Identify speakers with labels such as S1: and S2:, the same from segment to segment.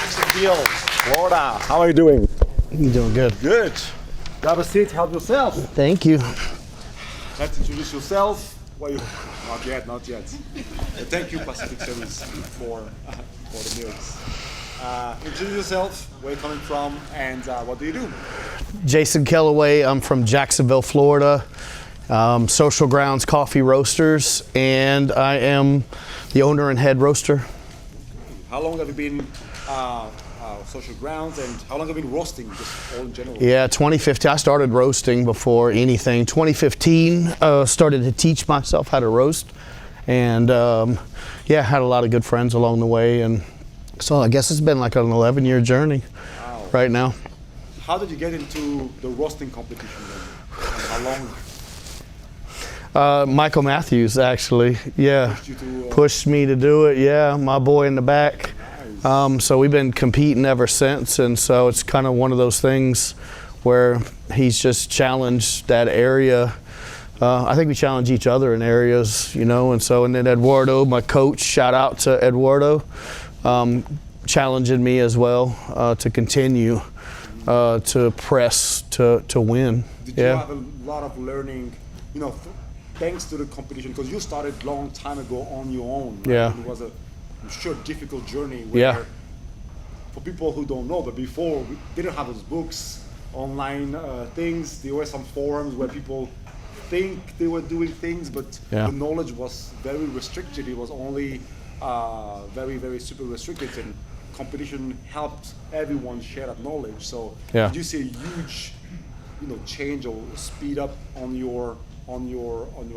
S1: Jacksonville, Florida. How are you doing?
S2: You're doing good.
S1: Good. Grab a seat, help yourself.
S2: Thank you.
S1: Let's introduce yourself. Well, not yet. Thank you, Pacific Service, for the meals. Introduce yourself, where you're coming from, and what do you do?
S2: Jason Kelloway. I'm from Jacksonville, Florida. Social Grounds Coffee Roasters, and I am the owner and head roaster.
S1: How long have you been Social Grounds, and how long have you been roasting, just all in general?
S2: Yeah, 2015. I started roasting before anything. 2015, started to teach myself how to roast, and yeah, had a lot of good friends along the way, and so I guess it's been like an 11-year journey right now.
S1: How did you get into the roasting competition then? And how long?
S2: Michael Matthews, actually, yeah, pushed me to do it. Yeah, my boy in the back.
S1: Nice.
S2: So we've been competing ever since, and so it's kind of one of those things where he's just challenged that area. I think we challenge each other in areas, you know, and then Eduardo, my coach, shout out to Eduardo, challenging me as well to continue to press to win.
S1: Did you have a lot of learning, you know, thanks to the competition, because you started a long time ago on your own, right?
S2: Yeah.
S1: It was I'm sure, difficult journey where, for people who don't know, but before we didn't have those books, online things. There were some forums where people think they were doing things, but the knowledge was very restricted. It was only very, very super restricted, and competition helped everyone share that knowledge. So did you see a huge, you know, change or speed up on your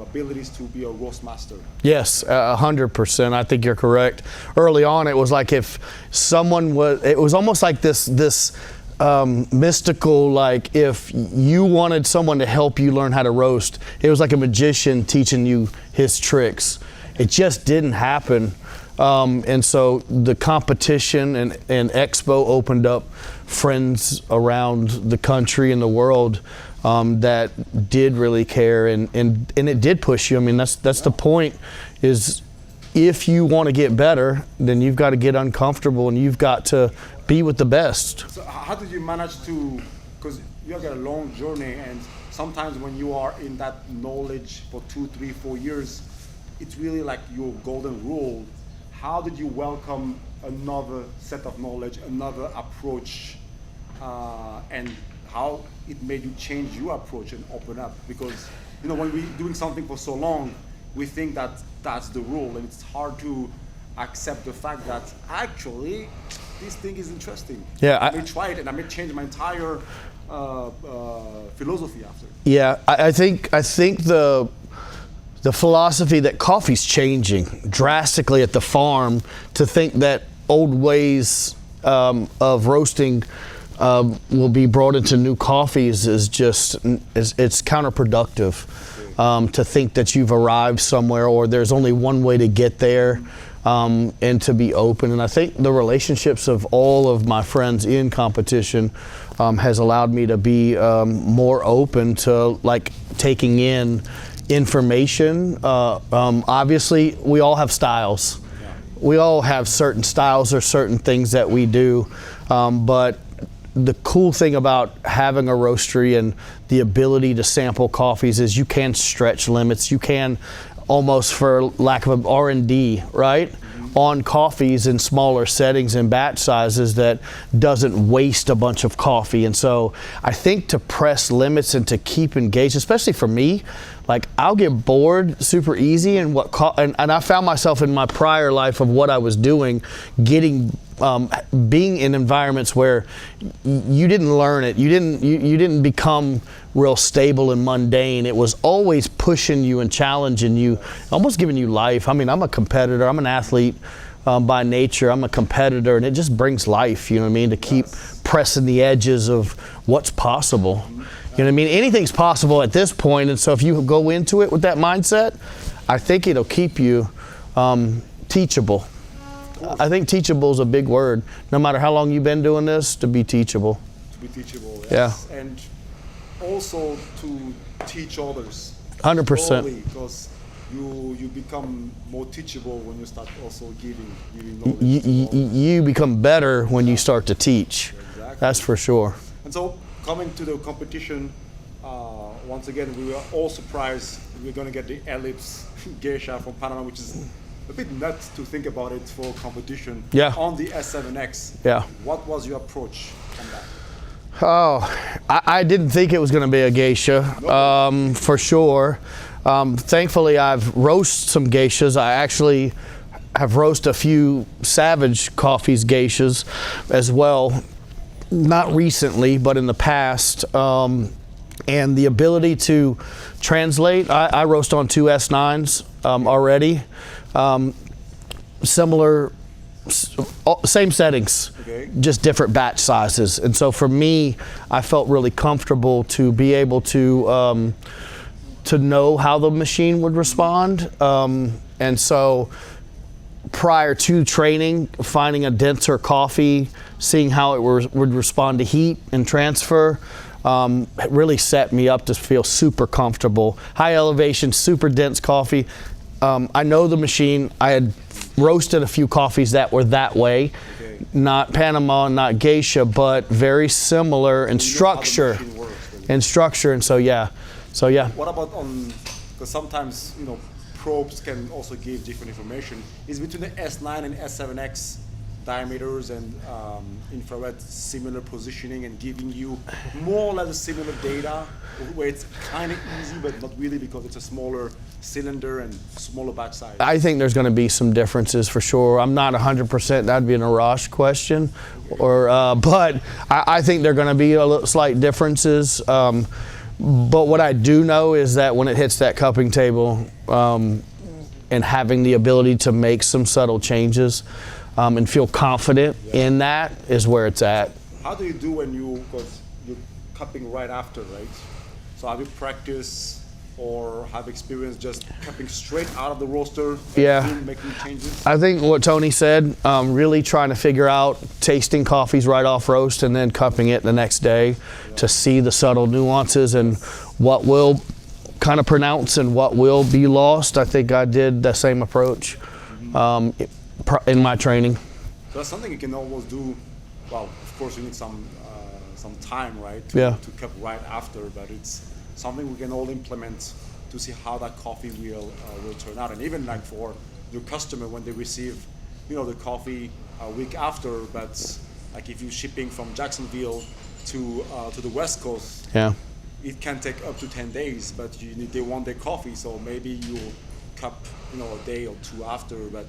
S1: abilities to be a roast master?
S2: Yes, 100%. I think you're correct. Early on, it was like if someone was, it was almost like this mystical, like if you wanted someone to help you learn how to roast, it was like a magician teaching you his tricks. It just didn't happen. And so the competition and Expo opened up friends around the country and the world that did really care, and it did push you. I mean, that's the point, is if you want to get better, then you've got to get uncomfortable and you've got to be with the best.
S1: So how did you manage to, because you have got a long journey, and sometimes when you are in that knowledge for 2, 3, 4 years, it's really like your golden rule. How did you welcome another set of knowledge, another approach, and how it made you change your approach and open up? Because, you know, when we're doing something for so long, we think that that's the rule, and it's hard to accept the fact that actually this thing is interesting.
S2: Yeah,
S1: I may try it, and I may change my entire philosophy after.
S2: Yeah, I think the philosophy that coffee's changing drastically at the farm, to think that old ways of roasting will be brought into new coffees is just, it's counterproductive. To think that you've arrived somewhere or there's only one way to get there, and to be open. And I think the relationships of all of my friends in competition has allowed me to be more open to like taking in information. Obviously, we all have styles. We all have certain styles or certain things that we do, but the cool thing about having a roastery and the ability to sample coffees is you can stretch limits. You can almost, for lack of R&D, right? On coffees in smaller settings and batch sizes that doesn't waste a bunch of coffee. And so I think to press limits and to keep engaged, especially for me, like I'll get bored super easy, and I found myself in my prior life of what I was doing, being in environments where you didn't learn it, you didn't become real stable and mundane. It was always pushing you and challenging you, almost giving you life. I mean, I'm a competitor, I'm an athlete by nature, I'm a competitor, and it just brings life, you know what I mean, to keep pressing the edges of what's possible. You know what I mean? Anything's possible at this point, and so if you go into it with that mindset, I think it'll keep you teachable. I think teachable is a big word. No matter how long you've been doing this, to be teachable.
S1: To be teachable,
S2: yes.
S1: Yeah. And also to teach others.
S2: 100%.
S1: Because you become more teachable when you start also giving knowledge.
S2: You become better when you start to teach.
S1: Exactly.
S2: That's for sure.
S1: And so coming to the competition, once again, we were all surprised we're going to get the Ellipse Geisha from Panama, which is a bit nuts to think about it for competition.
S2: Yeah.
S1: On the S7X.
S2: Yeah.
S1: What was your approach on that?
S2: Oh, I didn't think it was going to be a geisha, for sure. Thankfully, I've roasted some geishas. I actually have roasted a few Savage Coffee's geishas as well. Not recently, but in the past. And the ability to translate, I roast on two S9s already. Similar, same settings,
S1: Okay.
S2: just different batch sizes. And so for me, I felt really comfortable to be able to know how the machine would respond. And so prior to training, finding a denser coffee, seeing how it would respond to heat and transfer, it really set me up to feel super comfortable. High elevation, super dense coffee. I know the machine. I had roasted a few coffees that were that way.
S1: Okay.
S2: Not Panama, not geisha, but very similar in structure. And so yeah.
S1: What about on, because sometimes, probes can also give different information. Is between the S9 and S7X diameters and infrared similar positioning and giving you more or less similar data, where it's kind of easy but not really because it's a smaller cylinder and smaller batch size?
S2: I think there's going to be some differences for sure. I'm not 100%. That'd be an Arash question, but I think there are going to be slight differences. But what I do know is that when it hits that cupping table, and having the ability to make some subtle changes and feel confident in that is where it's at.
S1: How do you do when because you're cupping right after, right? So have you practiced or have experience just cupping straight out of the roaster and making changes?
S2: I think what Tony said, really trying to figure out tasting coffees right off roast and then cupping it the next day to see the subtle nuances and what will kind of pronounce and what will be lost. I think I did the same approach in my training.
S1: So that's something you can almost do. Well, of course you need some time, right? To cup right after, but it's something we can all implement to see how that coffee will turn out. And even like for your customer when they receive, the coffee a week after, but like if you're shipping from Jacksonville to the West Coast, it can take up to 10 days, but they want their coffee, so maybe you'll cup, a day or two after, but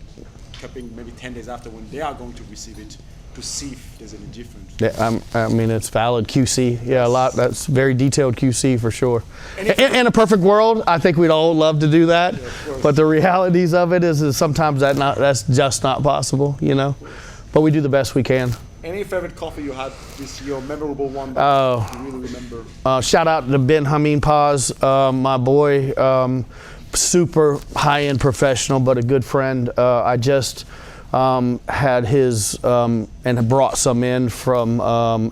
S1: cupping maybe 10 days after when they are going to receive it to see if there's any difference.
S2: Yeah, I mean, it's valid QC. Yeah, a lot. That's very detailed QC for sure. In a perfect world, I think we'd all love to do that, but the realities of it is sometimes that's just not possible, But we do the best we can.
S1: Any favorite coffee you had this year, memorable one that you really remember?
S2: Shout out to Ben Hameen Paz, my boy, super high-end professional, but a good friend. I just had his and brought some in from,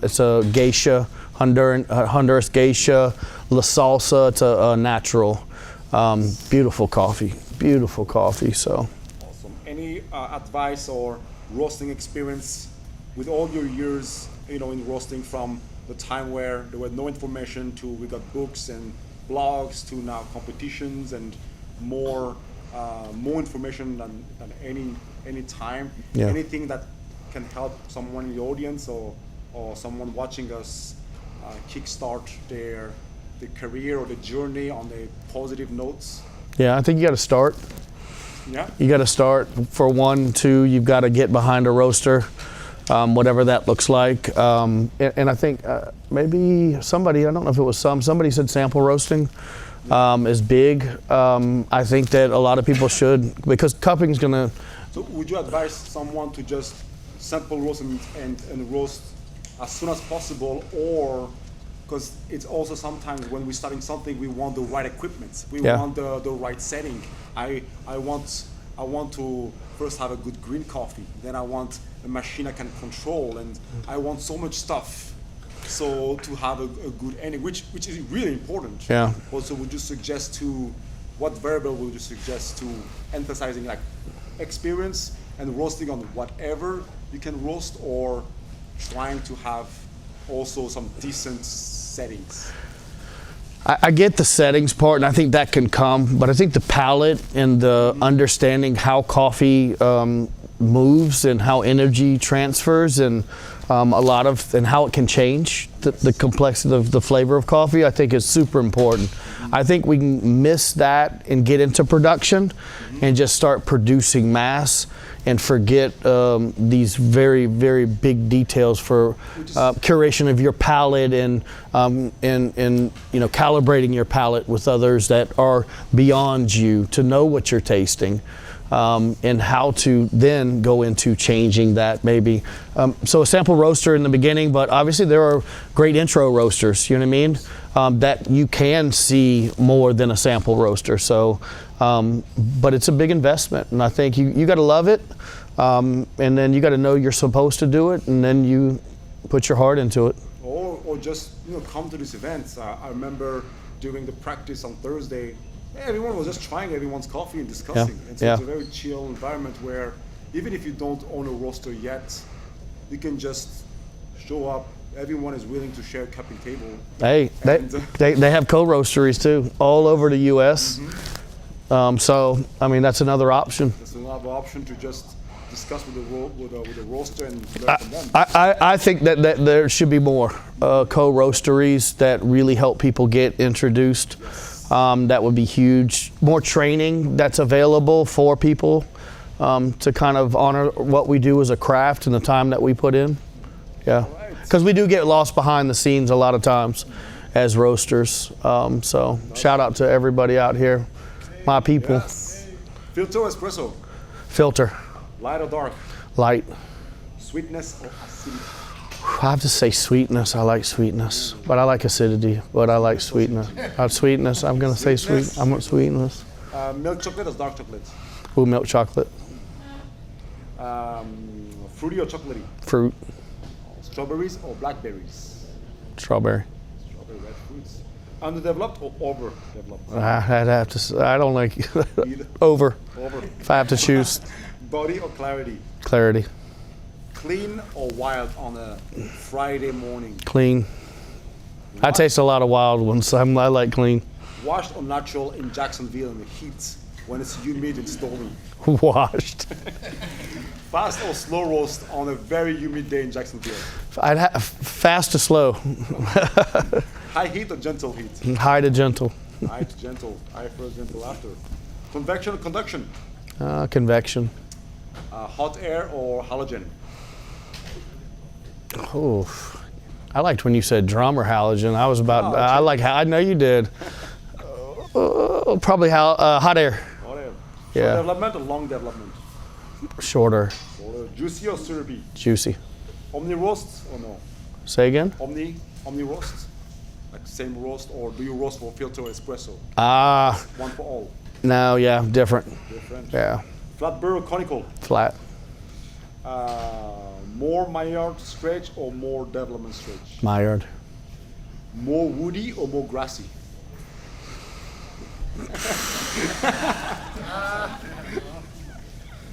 S2: it's a geisha, Honduras geisha, La Salsa. It's a natural, beautiful coffee, so.
S1: Awesome. Any advice or roasting experience with all your years, in roasting, from the time where there was no information to we got books and blogs to now competitions and more information than any time? Anything that can help someone in the audience or someone watching us kickstart their career or the journey on the positive notes?
S2: Yeah, I think you got to start.
S1: Yeah.
S2: You got to start. For 1, 2, you've got to get behind a roaster. Whatever that looks like. And I think maybe somebody, I don't know if it was somebody said sample roasting is big. I think that a lot of people should, because cupping's gonna.
S1: So would you advise someone to just sample roast and roast as soon as possible, or because it's also sometimes when we're starting something, we want the right equipment, we want the right setting. I want to first have a good green coffee, then I want a machine I can control, and I want so much stuff. So to have a good ending, which is really important.
S2: Yeah.
S1: Also, would you suggest to what variable would you suggest to emphasizing like experience and roasting on whatever you can roast, or trying to have also some decent settings?
S2: I get the settings part, and I think that can come, but I think the palate and the understanding how coffee moves and how energy transfers and and how it can change the complexity of the flavor of coffee, I think is super important. I think we can miss that and get into production and just start producing mass and forget these very, very big details for curation of your palate and calibrating your palate with others that are beyond you to know what you're tasting. And how to then go into changing that maybe. So a sample roaster in the beginning, but obviously there are great intro roasters, you know what I mean? That you can see more than a sample roaster. So, but it's a big investment, and I think you got to love it, and then you got to know you're supposed to do it, and then you put your heart into it.
S1: Or just come to these events. I remember during the practice on Thursday, everyone was just trying everyone's coffee and discussing. And so it's a very chill environment where even if you don't own a roaster yet, you can just show up. Everyone is willing to share a cupping table.
S2: Hey, they have co-roasteries too, all over the U.S. So, I mean, that's another option.
S1: That's another option to just discuss with the roaster and learn from them.
S2: I think that there should be more co-roasteries that really help people get introduced. That would be huge. More training that's available for people to kind of honor what we do as a craft and the time that we put in. Yeah, because we do get lost behind the scenes a lot of times as roasters. So shout out to everybody out here, my people.
S1: Yes. Filter or espresso?
S2: Filter.
S1: Light or dark?
S2: Light.
S1: Sweetness or acidity?
S2: I have to say sweetness. I like sweetness, but I like acidity. But I like sweetness. Sweetness. I'm gonna say sweet. I'm gonna sweetness.
S1: Milk chocolate or dark chocolate?
S2: Ooh, milk chocolate.
S1: Fruity or chocolatey?
S2: Fruit.
S1: Strawberries or blackberries?
S2: Strawberry.
S1: Strawberry, red fruits. Underdeveloped or overdeveloped?
S2: I'd have to say, I don't like over. If I have to choose.
S1: Body or clarity?
S2: Clarity.
S1: Clean or wild on a Friday morning?
S2: Clean. I taste a lot of wild ones, so I like clean.
S1: Washed or natural in Jacksonville in the heat when it's humid and stormy?
S2: Washed.
S1: Fast or slow roast on a very humid day in Jacksonville?
S2: I'd have fast to slow.
S1: High heat or gentle heat?
S2: High to gentle.
S1: High to gentle. High first, gentle after. Convection or conduction?
S2: Convection.
S1: Hot air or halogen?
S2: Oh, I liked when you said drum or halogen. I was about. I know you did. Probably hot air.
S1: Hot air.
S2: Yeah.
S1: Short development or long development?
S2: Shorter.
S1: Juicy or syrupy?
S2: Juicy.
S1: Omni roast or no?
S2: Say again.
S1: Omni roast? Like same roast, or do you roast for filter or espresso? One for all.
S2: No, yeah, different.
S1: Different.
S2: Yeah.
S1: Flat burr or conical?
S2: Flat.
S1: More Maillard stretch or more development stretch?
S2: Maillard.
S1: More woody or more grassy?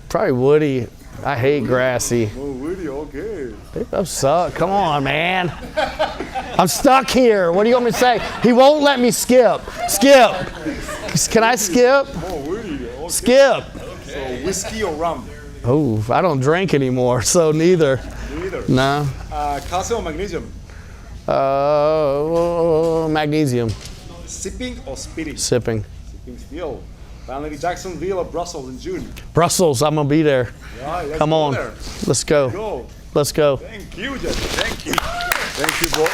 S2: Probably woody. I hate grassy.
S1: More woody, okay.
S2: I'm stuck. Come on, man. I'm stuck here. What do you want me to say? He won't let me skip. Skip. Can I skip?
S1: More woody, okay.
S2: Skip.
S1: So whiskey or rum?
S2: Oh, I don't drink anymore, so neither.
S1: Neither.
S2: No.
S1: Calcium or magnesium?
S2: Magnesium.
S1: Sipping or spitting?
S2: Sipping.
S1: Sipping still. Finally, Jacksonville or Brussels in June?
S2: Brussels, I'm gonna be there.
S1: Yeah, let's
S2: Come
S1: go
S2: on.
S1: there.
S2: Let's go.
S1: Go.
S2: Let's go.
S1: Thank you, Jesse. Thank you. Thank you, bro.